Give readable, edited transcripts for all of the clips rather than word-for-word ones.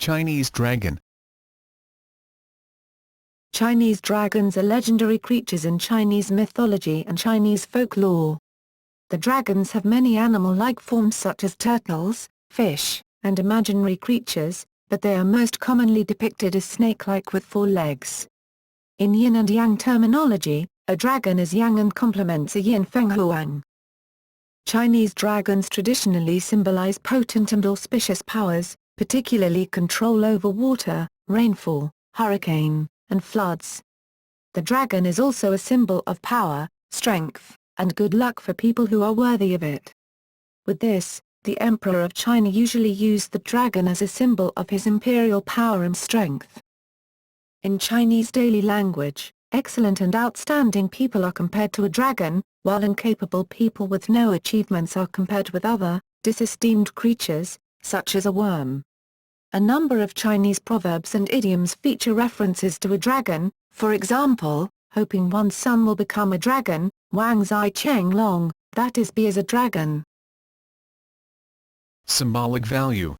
Chinese dragon. Chinese dragons are legendary creatures in Chinese mythology and Chinese folklore. The dragons have many animal-like forms such as turtles, fish, and imaginary creatures, but they are most commonly depicted as snake-like with 4 legs. In yin and yang terminology, a dragon is yang and complements a yin fenghuang. Chinese dragons traditionally symbolize potent and auspicious powers, particularly control over water, rainfall, hurricane, and floods. The dragon is also a symbol of power, strength, and good luck for people who are worthy of it. With this, the Emperor of China usually used the dragon as a symbol of his imperial power and strength. In Chinese daily language, excellent and outstanding people are compared to a dragon, while incapable people with no achievements are compared with other, disesteemed creatures, such as a worm. A number of Chinese proverbs and idioms feature references to a dragon, for example, hoping one's son will become a dragon, Wang Zai Cheng Long, that is be as a dragon. Symbolic value.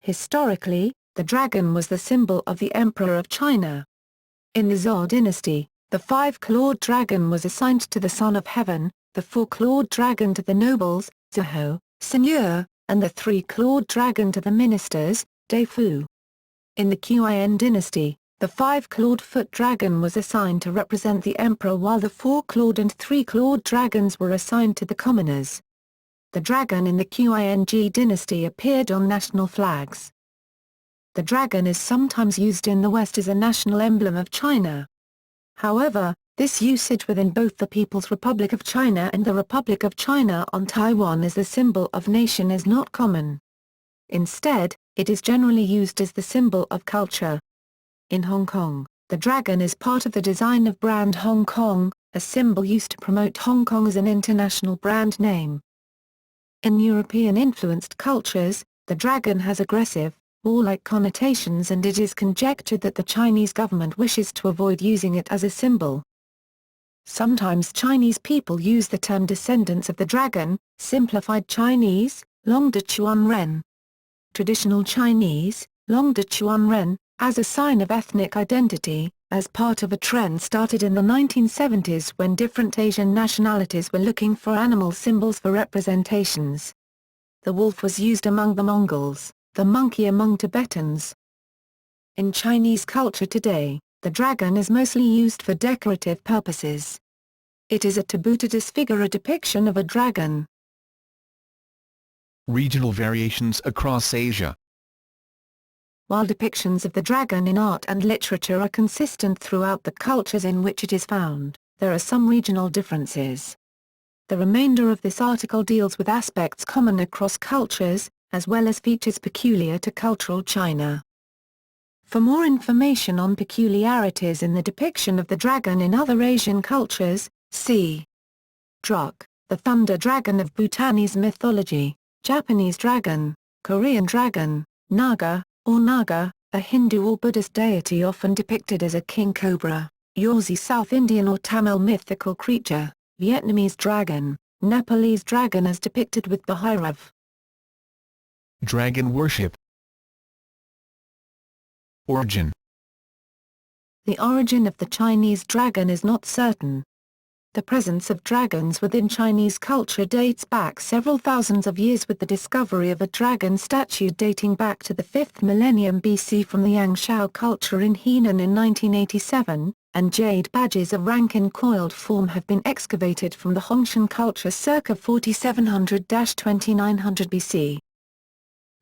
Historically, the dragon was the symbol of the Emperor of China. In the Zhou dynasty, the 5-clawed dragon was assigned to the Son of Heaven, the 4-clawed dragon to the nobles, Zhou, Seigneur, and the 3-clawed dragon to the ministers, Deifu. In the Qin dynasty, the 5-clawed foot dragon was assigned to represent the emperor while the 4-clawed and 3-clawed dragons were assigned to the commoners. The dragon in the Qing dynasty appeared on national flags. The dragon is sometimes used in the West as a national emblem of China. However, this usage within both the People's Republic of China and the Republic of China on Taiwan as the symbol of nation is not common. Instead, it is generally used as the symbol of culture. In Hong Kong, the dragon is part of the design of brand Hong Kong, a symbol used to promote Hong Kong as an international brand name. In European-influenced cultures, the dragon has aggressive, warlike connotations and it is conjectured that the Chinese government wishes to avoid using it as a symbol. Sometimes Chinese people use the term descendants of the dragon, simplified Chinese, Long De Chuan Ren. Traditional Chinese, Long De Chuan Ren, as a sign of ethnic identity, as part of a trend started in the 1970s when different Asian nationalities were looking for animal symbols for representations. The wolf was used among the Mongols, the monkey among Tibetans. In Chinese culture today, the dragon is mostly used for decorative purposes. It is a taboo to disfigure a depiction of a dragon. Regional variations across Asia. While depictions of the dragon in art and literature are consistent throughout the cultures in which it is found, there are some regional differences. The remainder of this article deals with aspects common across cultures, as well as features peculiar to cultural China. For more information on peculiarities in the depiction of the dragon in other Asian cultures, see Druk, the thunder dragon of Bhutanese mythology, Japanese dragon, Korean dragon, Naga, or Naga, a Hindu or Buddhist deity often depicted as a king cobra, Yorzi South Indian or Tamil mythical creature, Vietnamese dragon, Nepalese dragon as depicted with Bhairav. Dragon worship. Origin. The origin of the Chinese dragon is not certain. The presence of dragons within Chinese culture dates back several thousands of years with the discovery of a dragon statue dating back to the 5th millennium BC from the Yangshao culture in Henan in 1987, and jade badges of rank in coiled form have been excavated from the Hongshan culture circa 4700–2900 BC.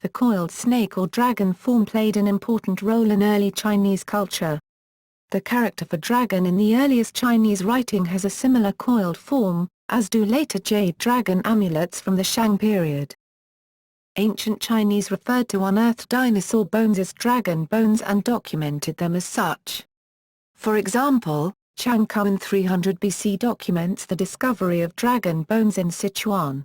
The coiled snake or dragon form played an important role in early Chinese culture. The character for dragon in the earliest Chinese writing has a similar coiled form, as do later jade dragon amulets from the Shang period. Ancient Chinese referred to unearthed dinosaur bones as dragon bones and documented them as such. For example, Chang Kuan 300 BC documents the discovery of dragon bones in Sichuan.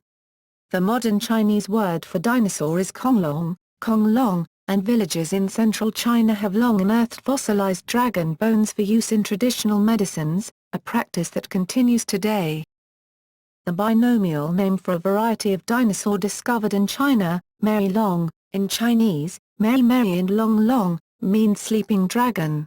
The modern Chinese word for dinosaur is Konglong, Konglong, and villages in central China have long unearthed fossilized dragon bones for use in traditional medicines, a practice that continues today. The binomial name for a variety of dinosaur discovered in China, Mary Long, in Chinese, Mei Mei and Long Long, means sleeping dragon.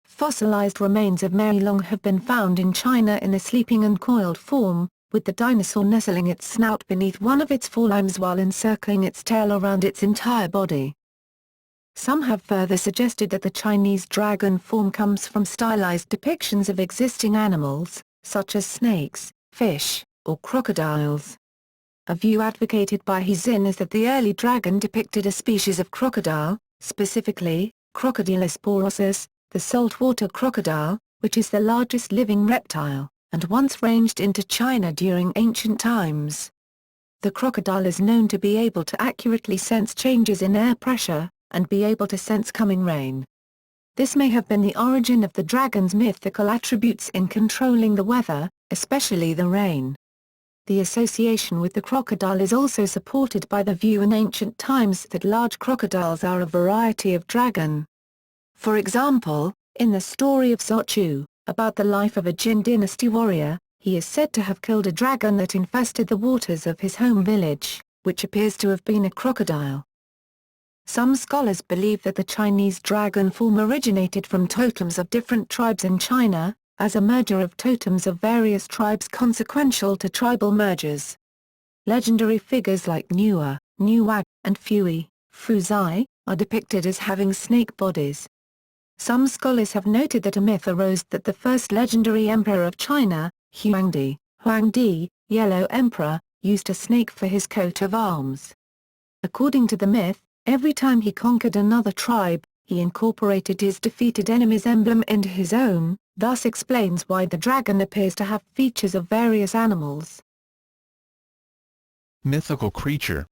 Fossilized remains of Mei Long have been found in China in a sleeping and coiled form, with the dinosaur nestling its snout beneath one of its forelimbs while encircling its tail around its entire body. Some have further suggested that the Chinese dragon form comes from stylized depictions of existing animals, such as snakes, fish, or crocodiles. A view advocated by He Xin is that the early dragon depicted a species of crocodile, specifically, Crocodylus porosus, the saltwater crocodile, which is the largest living reptile, and once ranged into China during ancient times. The crocodile is known to be able to accurately sense changes in air pressure, and be able to sense coming rain. This may have been the origin of the dragon's mythical attributes in controlling the weather, especially the rain. The association with the crocodile is also supported by the view in ancient times that large crocodiles are a variety of dragon. For example, in the story of Xochu, about the life of a Jin dynasty warrior, he is said to have killed a dragon that infested the waters of his home village, which appears to have been a crocodile. Some scholars believe that the Chinese dragon form originated from totems of different tribes in China, as a merger of totems of various tribes consequential to tribal mergers. Legendary figures like Nua, Nuwag, and Fui, Fuzai, are depicted as having snake bodies. Some scholars have noted that a myth arose that the first legendary emperor of China, Huangdi, Yellow Emperor, used a snake for his coat of arms. According to the myth, every time he conquered another tribe, he incorporated his defeated enemy's emblem into his own, thus explains why the dragon appears to have features of various animals. Mythical creature.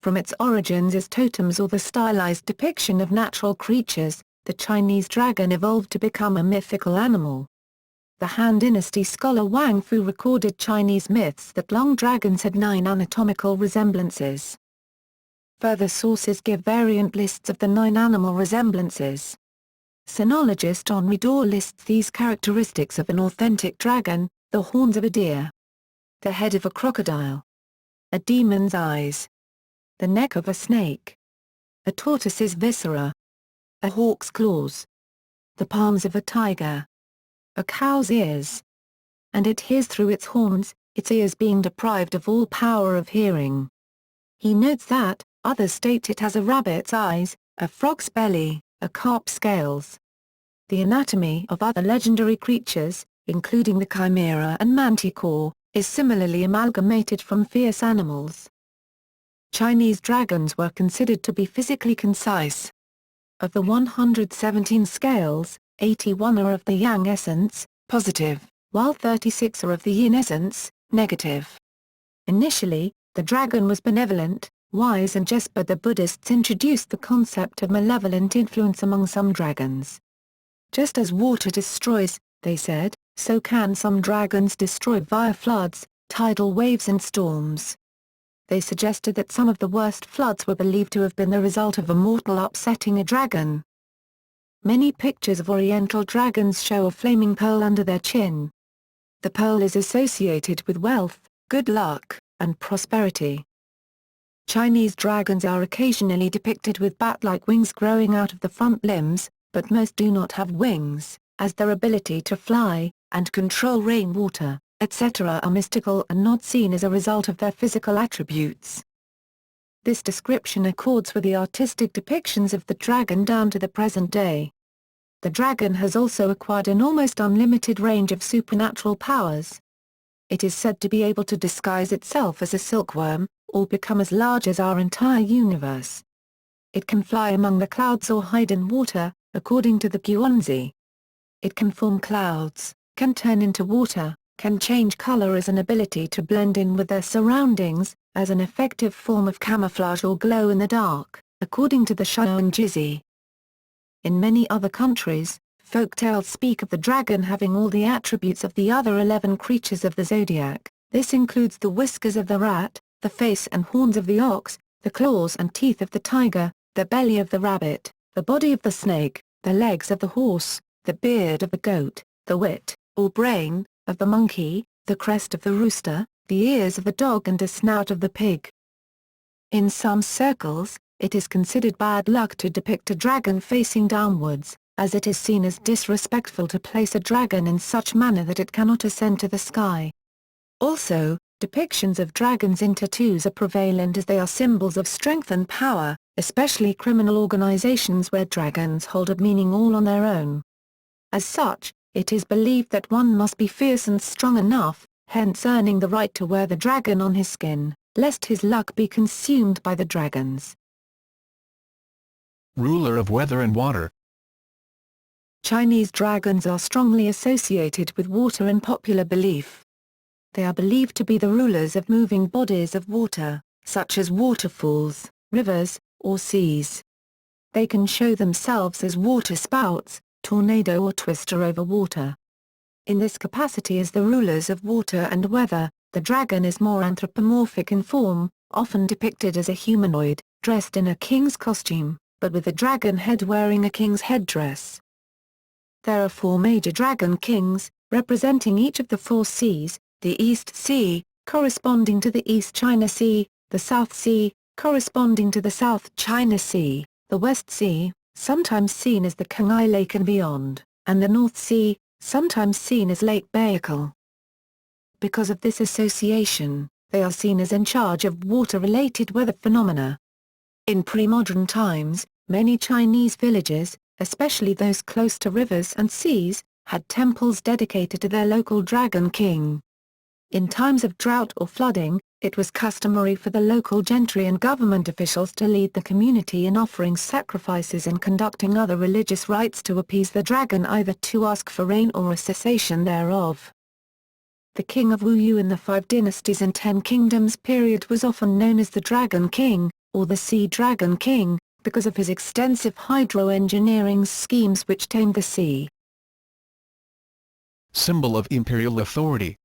From its origins as totems or the stylized depiction of natural creatures, the Chinese dragon evolved to become a mythical animal. The Han Dynasty scholar Wang Fu recorded Chinese myths that long dragons had 9 anatomical resemblances. Further sources give variant lists of the 9 animal resemblances. Sinologist Henri Dor lists these characteristics of an authentic dragon: the horns of a deer, the head of a crocodile, a demon's eyes, the neck of a snake, a tortoise's viscera, a hawk's claws, the palms of a tiger, a cow's ears, and it hears through its horns, its ears being deprived of all power of hearing. He notes that, others state it has a rabbit's eyes, a frog's belly, a carp's scales. The anatomy of other legendary creatures, including the chimera and manticore, is similarly amalgamated from fierce animals. Chinese dragons were considered to be physically concise. Of the 117 scales, 81 are of the yang essence, positive, while 36 are of the yin essence, negative. Initially, the dragon was benevolent, wise and just, but the Buddhists introduced the concept of malevolent influence among some dragons. Just as water destroys, they said, so can some dragons destroy via floods, tidal waves and storms. They suggested that some of the worst floods were believed to have been the result of a mortal upsetting a dragon. Many pictures of oriental dragons show a flaming pearl under their chin. The pearl is associated with wealth, good luck, and prosperity. Chinese dragons are occasionally depicted with bat-like wings growing out of the front limbs, but most do not have wings, as their ability to fly, and control rainwater, etc. are mystical and not seen as a result of their physical attributes. This description accords with the artistic depictions of the dragon down to the present day. The dragon has also acquired an almost unlimited range of supernatural powers. It is said to be able to disguise itself as a silkworm, or become as large as our entire universe. It can fly among the clouds or hide in water, according to the Guanzi. It can form clouds, can turn into water, can change color as an ability to blend in with their surroundings, as an effective form of camouflage or glow in the dark, according to the Xuanjizi. In many other countries, folk tales speak of the dragon having all the attributes of the other 11 creatures of the zodiac. This includes the whiskers of the rat, the face and horns of the ox, the claws and teeth of the tiger, the belly of the rabbit, the body of the snake, the legs of the horse, the beard of the goat, the wit, or brain, of the monkey, the crest of the rooster, the ears of the dog and a snout of the pig. In some circles, It is considered bad luck to depict a dragon facing downwards, as it is seen as disrespectful to place a dragon in such manner that it cannot ascend to the sky. Also, depictions of dragons in tattoos are prevalent as they are symbols of strength and power, especially criminal organizations where dragons hold a meaning all on their own. As such, it is believed that one must be fierce and strong enough, hence earning the right to wear the dragon on his skin, lest his luck be consumed by the dragons. Ruler of weather and water. Chinese dragons are strongly associated with water in popular belief. They are believed to be the rulers of moving bodies of water, such as waterfalls, rivers, or seas. They can show themselves as water spouts, tornado or twister over water. In this capacity as the rulers of water and weather, the dragon is more anthropomorphic in form, often depicted as a humanoid, dressed in a king's costume, but with a dragon head wearing a king's headdress. There are 4 major dragon kings, representing each of the 4 seas: the East Sea, corresponding to the East China Sea, the South Sea, corresponding to the South China Sea, the West Sea, sometimes seen as the Qinghai Lake and beyond, and the North Sea, sometimes seen as Lake Baikal. Because of this association, they are seen as in charge of water-related weather phenomena. In pre-modern times, many Chinese villages, especially those close to rivers and seas, had temples dedicated to their local dragon king. In times of drought or flooding, it was customary for the local gentry and government officials to lead the community in offering sacrifices and conducting other religious rites to appease the dragon, either to ask for rain or a cessation thereof. The king of Wu Yu in the 5 dynasties and 10 kingdoms period was often known as the Dragon King, or the Sea Dragon King, because of his extensive hydro-engineering schemes which tamed the sea. Symbol of imperial authority.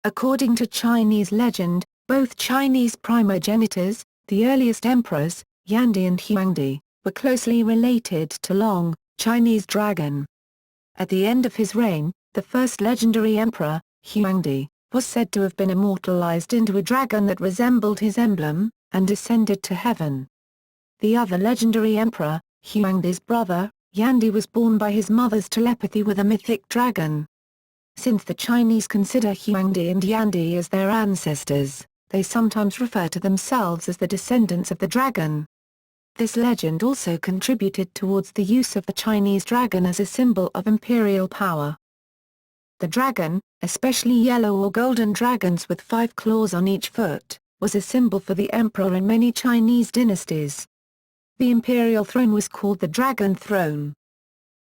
According to Chinese legend, both Chinese primogenitors, the earliest emperors, Yangdi and Huangdi, were closely related to Long, Chinese dragon. At the end of his reign, the first legendary emperor, Huangdi, was said to have been immortalized into a dragon that resembled his emblem, and descended to heaven. The other legendary emperor, Huangdi's brother, Yangdi, was born by his mother's telepathy with a mythic dragon. Since the Chinese consider Huangdi and Yangdi as their ancestors, they sometimes refer to themselves as the descendants of the dragon. This legend also contributed towards the use of the Chinese dragon as a symbol of imperial power. The dragon, especially yellow or golden dragons with 5 claws on each foot, was a symbol for the emperor in many Chinese dynasties. The imperial throne was called the Dragon Throne.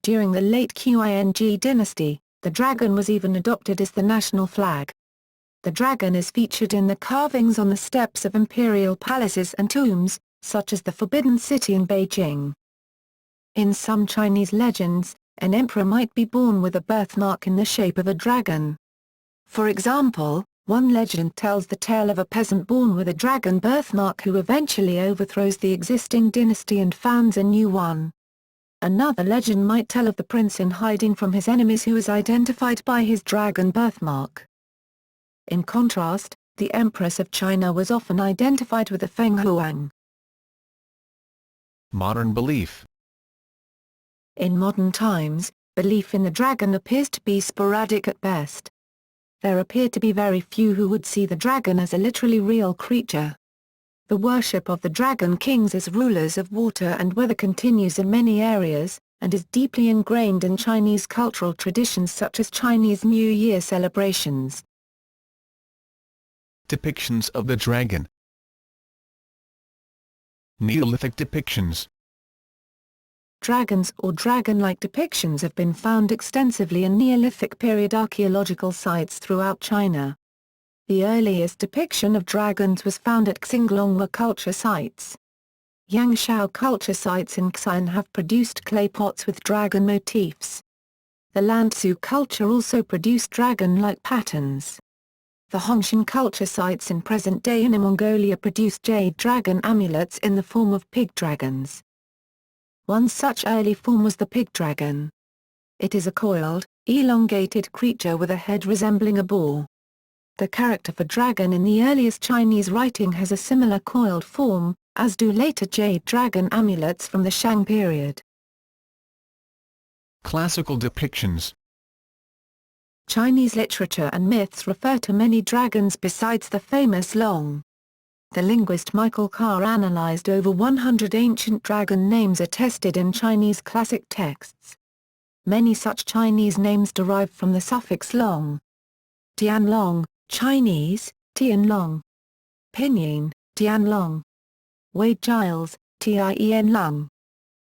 During the late Qing dynasty, the dragon was even adopted as the national flag. The dragon is featured in the carvings on the steps of imperial palaces and tombs, such as the Forbidden City in Beijing. In some Chinese legends, an emperor might be born with a birthmark in the shape of a dragon. For example, one legend tells the tale of a peasant born with a dragon birthmark who eventually overthrows the existing dynasty and founds a new one. Another legend might tell of the prince in hiding from his enemies who is identified by his dragon birthmark. In contrast, the Empress of China was often identified with a fenghuang. Modern belief. In modern times, belief in the dragon appears to be sporadic at best. There appear to be very few who would see the dragon as a literally real creature. The worship of the dragon kings as rulers of water and weather continues in many areas, and is deeply ingrained in Chinese cultural traditions such as Chinese New Year celebrations. Depictions of the dragon. Neolithic depictions. Dragons or dragon-like depictions have been found extensively in Neolithic period archaeological sites throughout China. The earliest depiction of dragons was found at Xinglongwa culture sites. Yangshao culture sites in Xi'an have produced clay pots with dragon motifs. The Lanzhou culture also produced dragon-like patterns. The Hongshan culture sites in present-day Inner Mongolia produced jade dragon amulets in the form of pig dragons. One such early form was the pig dragon. It is a coiled, elongated creature with a head resembling a boar. The character for dragon in the earliest Chinese writing has a similar coiled form, as do later jade dragon amulets from the Shang period. Classical depictions. Chinese literature and myths refer to many dragons besides the famous Long. The linguist Michael Carr analyzed over 100 ancient dragon names attested in Chinese classic texts. Many such Chinese names derive from the suffix Long. Tianlong, Chinese, Tianlong. Pinyin, Tianlong. Wade Giles, Tien Lung.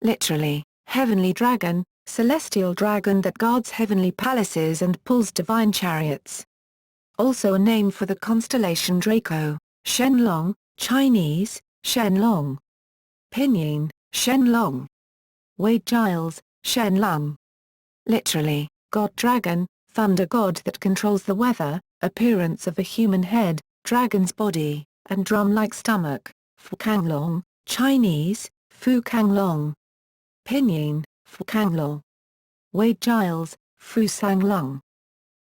Literally, heavenly dragon, celestial dragon that guards heavenly palaces and pulls divine chariots. Also a name for the constellation Draco, Shenlong, Chinese, Shenlong. Pinyin, Shenlong. Wade Giles, Shenlung. Literally, god dragon, thunder god that controls the weather, appearance of a human head, dragon's body, and drum-like stomach, Fukanglong, Chinese, Fukanglong. Pinyin, Fukanglong. Wade Giles, Fusanglong.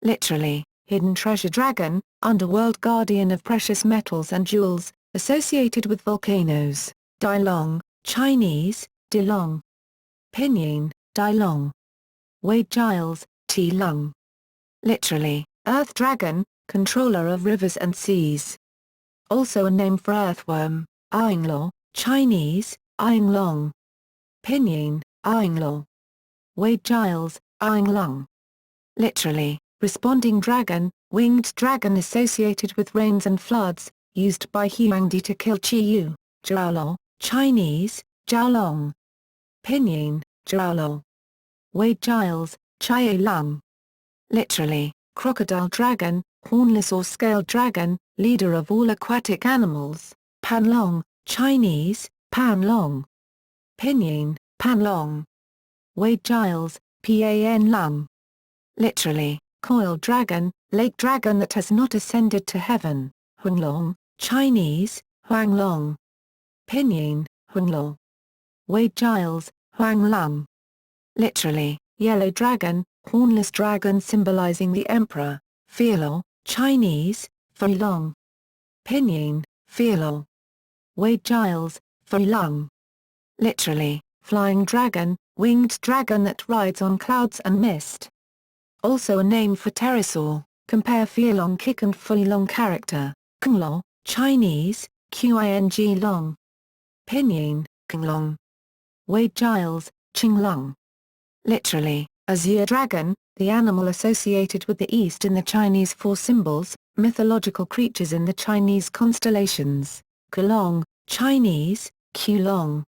Literally, hidden treasure dragon, underworld guardian of precious metals and jewels, associated with volcanoes, Dailong, Chinese, Dilong. Pinyin, Dailong. Wade Giles, T-Lung. Literally, earth dragon, controller of rivers and seas. Also a name for earthworm, Ainglo, Chinese, Ainglong. Pinyin, Ainglo. Wade Giles, Ainglong. Literally, responding dragon, winged dragon associated with rains and floods, used by Huangdi to kill Qiyu, Jiaolo, Chinese, Jiaolong. Pinyin, Jiaolo. Wade Giles, Chai Lung. Literally, crocodile dragon, hornless or scaled dragon, leader of all aquatic animals, Panlong, Chinese, Panlong. Pinyin, Panlong. Wade Giles, Pan Lung. Literally, coiled dragon, lake dragon that has not ascended to heaven, Huanglong, Chinese, Huanglong. Pinyin, Huanglong. Wade Giles, Huanglong. Literally, yellow dragon, hornless dragon symbolizing the emperor, Fialo, Chinese, Filong. Pinyin, Fialo. Wade Giles, Filong. Literally, flying dragon, winged dragon that rides on clouds and mist. Also a name for pterosaur, compare Fialong kick and Filong character, Qinglong, Chinese, Qing Long. Pinyin, Qinglong. Wade Giles, Qinglong. Literally, azure dragon, the animal associated with the east in the Chinese four symbols, mythological creatures in the Chinese constellations, Kulong, Chinese, Qulong.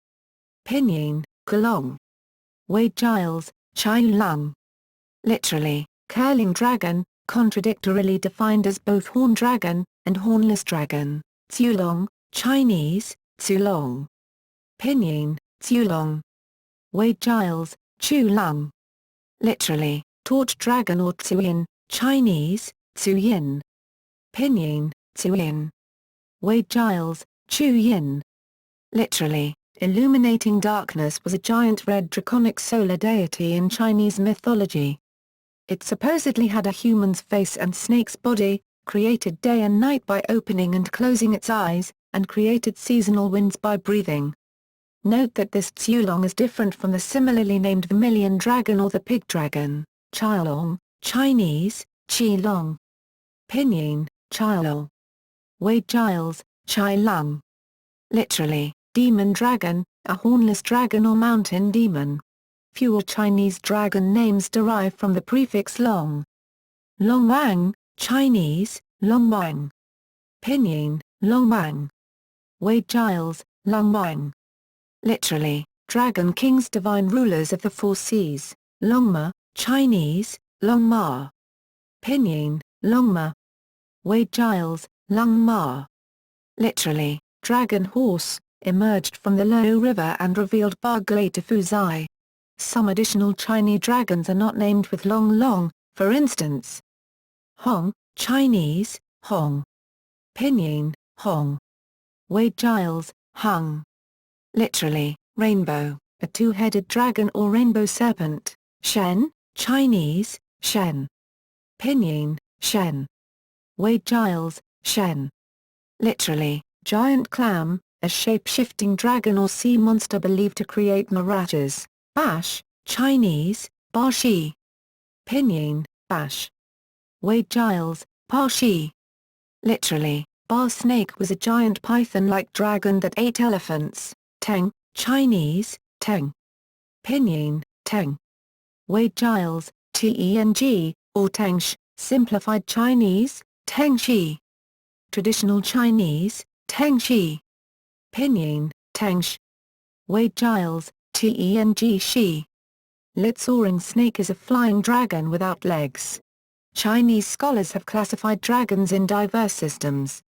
Pinyin, Kulong. Wade Giles, Lung. Literally, curling dragon, contradictorily defined as both horn dragon and hornless dragon, Tsulong, Chinese, Tsulong. Pinyin, Tsulong. Wade Giles, Lung. Literally, torch dragon or Tsuyin, Chinese, Tsuyin. Pinyin, Tsuyin. Wade Giles, Yin. Literally, illuminating darkness was a giant red draconic solar deity in Chinese mythology. It supposedly had a human's face and snake's body, created day and night by opening and closing its eyes, and created seasonal winds by breathing. Note that this Tsulong is different from the similarly named vermilion dragon or the pig dragon, Chilong, Chinese, Qilong. Pinyin, Chilo. Wade Giles, Lung. Literally, demon dragon, a hornless dragon or mountain demon. Fewer Chinese dragon names derive from the prefix Long. Longwang, Chinese, Longwang. Pinyin, Longwang. Wade Giles, Longwang. Literally, dragon kings divine rulers of the four seas, Longma, Chinese, Longma. Pinyin, Longma. Wade Giles, Lungma. Literally, dragon horse, emerged from the Luo River and revealed Barglay to Fuzai. Some additional Chinese dragons are not named with long, for instance. Hong, Chinese, Hong. Pinyin, Hong. Wade Giles, Hung. Literally, rainbow, a two-headed dragon or rainbow serpent, Shen, Chinese, Shen. Pinyin, Shen. Wade Giles, Shen. Literally, giant clam, a shape-shifting dragon or sea monster believed to create mirages. Bash, Chinese, Bashi. Pinyin, Bash. Wade Giles, Pashi. Literally, Ba snake was a giant python-like dragon that ate elephants. Teng, Chinese, Teng. Pinyin, Teng. Wade Giles, Teng, or Tengsh, simplified Chinese, Tengshi. Traditional Chinese, Tengshi. Pinyin, Tengsh. Wade Giles, Teng Shi. Lit soaring snake is a flying dragon without legs. Chinese scholars have classified dragons in diverse systems.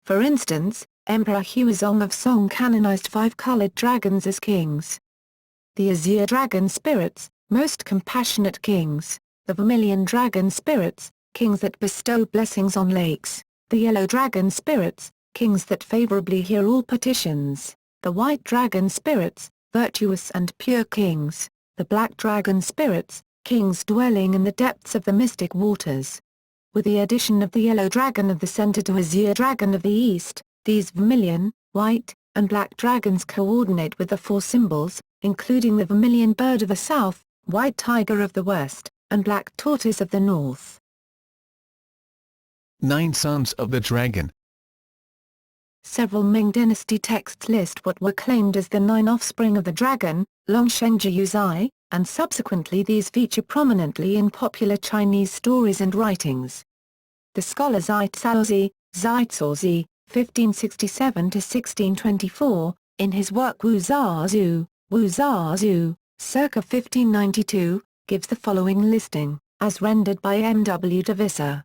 For instance, Emperor Huizong of Song canonized 5 colored dragons as kings. The azure dragon spirits, most compassionate kings; the vermilion dragon spirits, kings that bestow blessings on lakes; the yellow dragon spirits, kings that favorably hear all petitions; the white dragon spirits, virtuous and pure kings; the black dragon spirits, kings dwelling in the depths of the mystic waters. With the addition of the yellow dragon of the center to azure dragon of the east, these vermilion, white, and black dragons coordinate with the 4 symbols, including the vermilion bird of the south, white tiger of the west, and black tortoise of the north. 9 Sons of the Dragon. Several Ming dynasty texts list what were claimed as the 9 offspring of the dragon, Longshengji Zai, and subsequently these feature prominently in popular Chinese stories and writings. The scholar Zai Caozi, 1567–1624, in his work Wu Zha Zu, circa 1592, gives the following listing, as rendered by M. W. de Visser.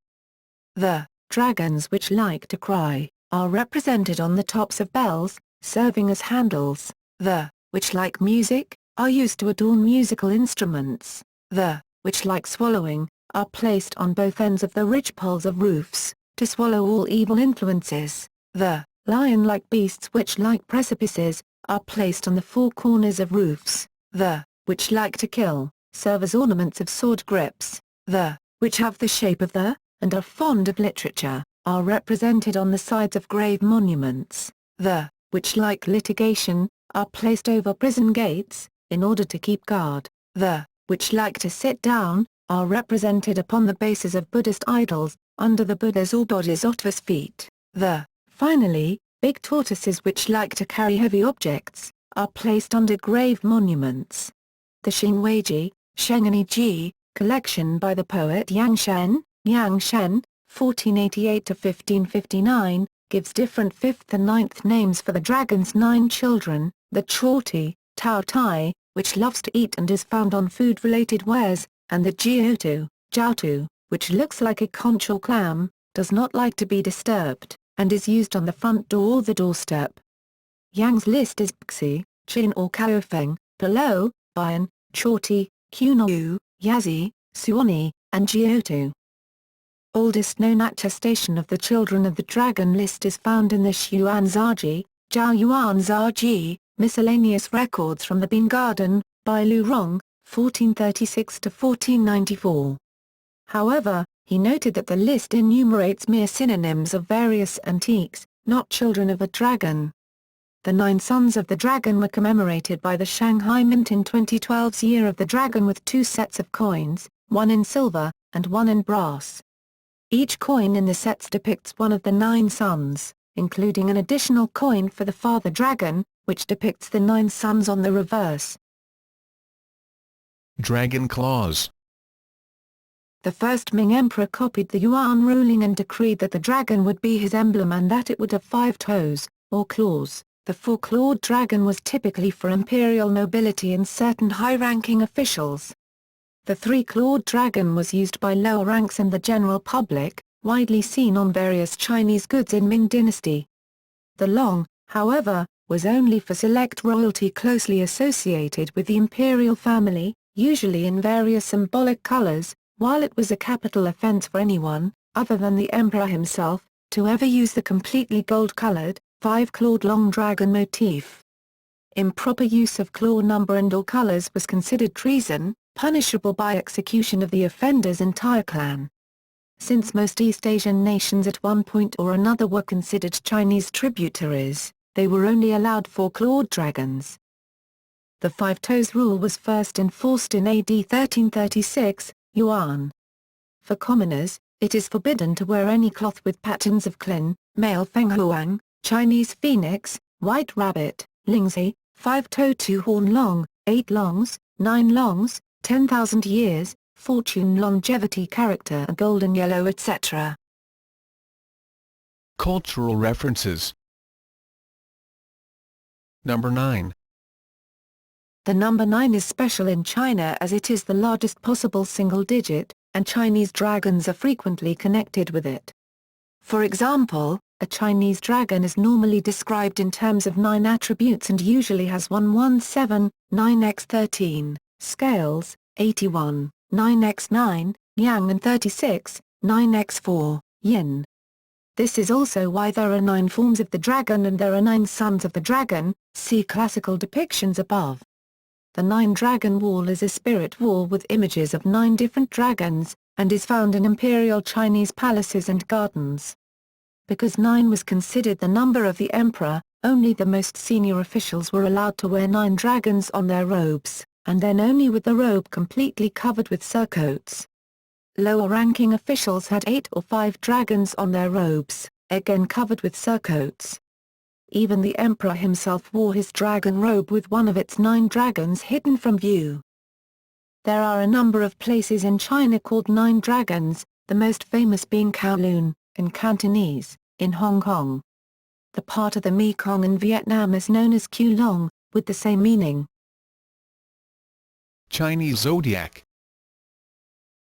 The dragons which like to cry are represented on the tops of bells, serving as handles. The which like music are used to adorn musical instruments. The which like swallowing are placed on both ends of the ridgepoles of roofs, to swallow all evil influences. The lion-like beasts which like precipices are placed on the 4 corners of roofs. The which like to kill serve as ornaments of sword grips. The which have the shape of the and are fond of literature are represented on the sides of grave monuments. The which like litigation are placed over prison gates in order to keep guard. The which like to sit down are represented upon the bases of Buddhist idols, under the Buddha's or Bodhisattva's feet. The finally, big tortoises which like to carry heavy objects are placed under grave monuments. The Xingweiji, Shengani collection by the poet Yang Shen, 1488–1559, gives different 5th and 9th names for the dragon's 9 children, the Chorti, Tao Tai, which loves to eat and is found on food-related wares, and the Jiaotu, which looks like a conch or clam, does not like to be disturbed, and is used on the front door or the doorstep. Yang's list is Bxi, Qin or Kaofeng, below, Bian, Chorti, Qunou, Yazi, Suoni, and Jiaotu. Oldest known attestation of the children of the dragon list is found in the Xuanzaji, Zhaoyuanzaji, miscellaneous records from the Bean Garden, by Lu Rong, 1436–1494. However, he noted that the list enumerates mere synonyms of various antiques, not children of a dragon. The 9 sons of the dragon were commemorated by the Shanghai Mint in 2012's Year of the Dragon with 2 sets of coins, one in silver, and one in brass. Each coin in the sets depicts one of the 9 sons, including an additional coin for the father dragon, which depicts the 9 sons on the reverse. Dragon claws. The first Ming emperor copied the Yuan ruling and decreed that the dragon would be his emblem and that it would have 5 toes, or claws. The 4-clawed dragon was typically for imperial nobility and certain high-ranking officials. The 3-clawed dragon was used by lower ranks and the general public, widely seen on various Chinese goods in Ming dynasty. The long, however, was only for select royalty closely associated with the imperial family, usually in various symbolic colors, while it was a capital offense for anyone, other than the emperor himself, to ever use the completely gold-colored, 5-clawed long dragon motif. Improper use of claw number and/or colors was considered treason, punishable by execution of the offender's entire clan. Since most East Asian nations at one point or another were considered Chinese tributaries, they were only allowed 4-clawed dragons. The five toes rule was first enforced in AD 1336, Yuan. For commoners, it is forbidden to wear any cloth with patterns of Klin, male fenghuang, Chinese phoenix, white rabbit, lingzi, 5-toe 2-horn long, 8 longs, 9 longs, 10,000 years, fortune longevity character and golden yellow etc. Cultural references. Number 9. The number 9 is special in China as it is the largest possible single digit, and Chinese dragons are frequently connected with it. For example, a Chinese dragon is normally described in terms of 9 attributes and usually has 117, 9x13, scales, 81, 9x9, yang and 36, 9x4, yin. This is also why there are 9 forms of the dragon and there are 9 sons of the dragon, see classical depictions above. The 9-dragon wall is a spirit wall with images of 9 different dragons, and is found in imperial Chinese palaces and gardens. Because 9 was considered the number of the emperor, only the most senior officials were allowed to wear 9 dragons on their robes, and then only with the robe completely covered with surcoats. Lower-ranking officials had 8 or 5 dragons on their robes, again covered with surcoats. Even the emperor himself wore his dragon robe with one of its 9 dragons hidden from view. There are a number of places in China called 9 dragons, the most famous being Kowloon, in Cantonese, in Hong Kong. The part of the Mekong in Vietnam is known as Kiew Long, with the same meaning. Chinese zodiac.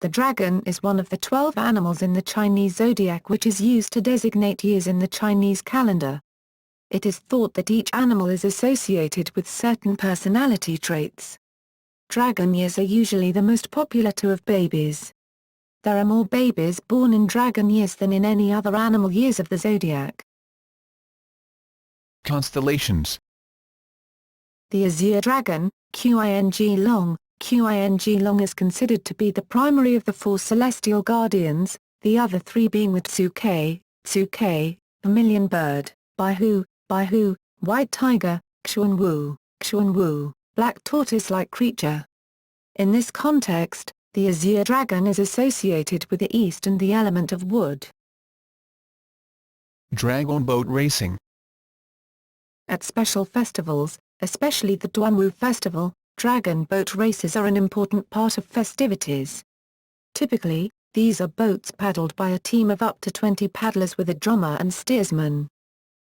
The dragon is one of the 12 animals in the Chinese zodiac which is used to designate years in the Chinese calendar. It is thought that each animal is associated with certain personality traits. Dragon years are usually the most popular to have babies. There are more babies born in dragon years than in any other animal years of the zodiac. Constellations. The azure dragon, Qing Long is considered to be the primary of the 4 celestial guardians, the other 3 being the Tsuke, vermilion bird, Baihu, white tiger, Xuanwu, black tortoise-like creature. In this context, the azure dragon is associated with the east and the element of wood. Dragon boat racing. At special festivals, especially the Duanwu festival, dragon boat races are an important part of festivities. Typically, these are boats paddled by a team of up to 20 paddlers with a drummer and steersman.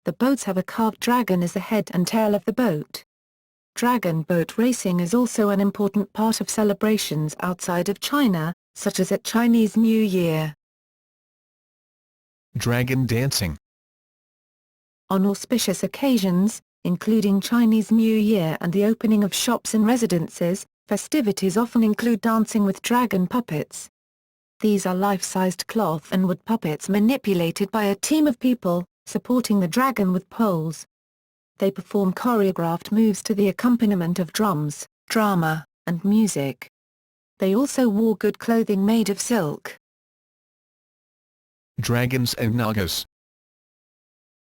The boats have a carved dragon as the head and tail of the boat. Dragon boat racing is also an important part of celebrations outside of China, such as at Chinese New Year. Dragon dancing. On auspicious occasions, including Chinese New Year and the opening of shops and residences, festivities often include dancing with dragon puppets. These are life-sized cloth and wood puppets manipulated by a team of people, supporting the dragon with poles. They perform choreographed moves to the accompaniment of drums, drama, and music. They also wore good clothing made of silk. Dragons and Nagas.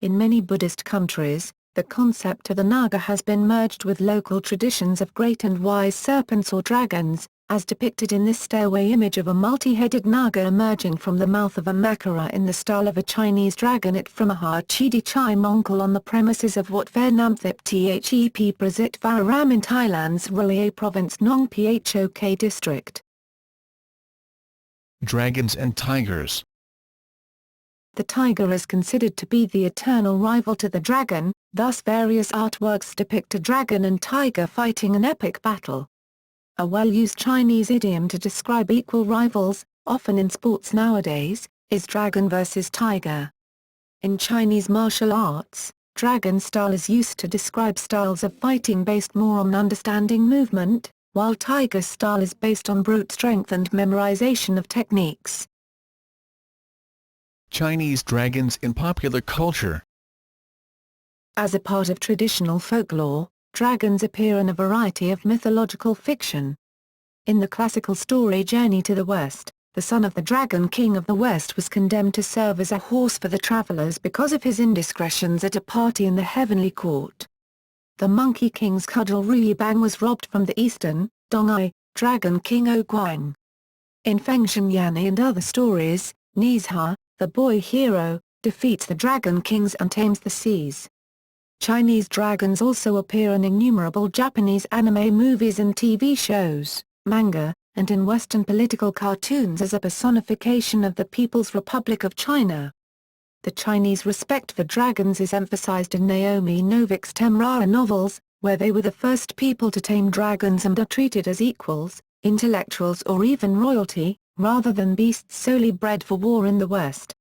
In many Buddhist countries, the concept of the Naga has been merged with local traditions of great and wise serpents or dragons, as depicted in this stairway image of a multi-headed Naga emerging from the mouth of a makara in the style of a Chinese dragon at Phramahar Chidi Chai Mongkol on the premises of Wat Phernamthip Thep Prasit Vararam in Thailand's Roye province Nong Phok district. Dragons and tigers. The tiger is considered to be the eternal rival to the dragon, thus various artworks depict a dragon and tiger fighting an epic battle. A well-used Chinese idiom to describe equal rivals, often in sports nowadays, is dragon versus tiger. In Chinese martial arts, dragon style is used to describe styles of fighting based more on understanding movement, while tiger style is based on brute strength and memorization of techniques. Chinese dragons in popular culture. As a part of traditional folklore, dragons appear in a variety of mythological fiction. In the classical story Journey to the West, the son of the Dragon King of the West, was condemned to serve as a horse for the travelers because of his indiscretions at a party in the heavenly court. The Monkey King's cudgel Ruibang was robbed from the eastern, Dong'ai, Dragon King Guang. In fenghuang and other stories, Nizha, the boy hero, defeats the Dragon Kings and tames the seas. Chinese dragons also appear in innumerable Japanese anime movies and TV shows, manga, and in Western political cartoons as a personification of the People's Republic of China. The Chinese respect for dragons is emphasized in Naomi Novik's Temrara novels, where they were the first people to tame dragons and are treated as equals, intellectuals or even royalty, rather than beasts solely bred for war in the West.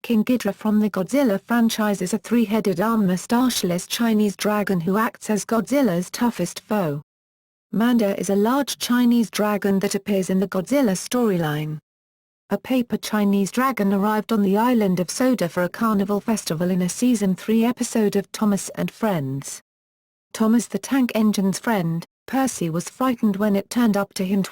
King Ghidorah from the Godzilla franchise is a three-headed arm-mustacheless Chinese dragon who acts as Godzilla's toughest foe. Manda is a large Chinese dragon that appears in the Godzilla storyline. A paper Chinese dragon arrived on the island of Soda for a carnival festival in a Season 3 episode of Thomas and Friends. Thomas the Tank Engine's friend, Percy, was frightened when it turned up to him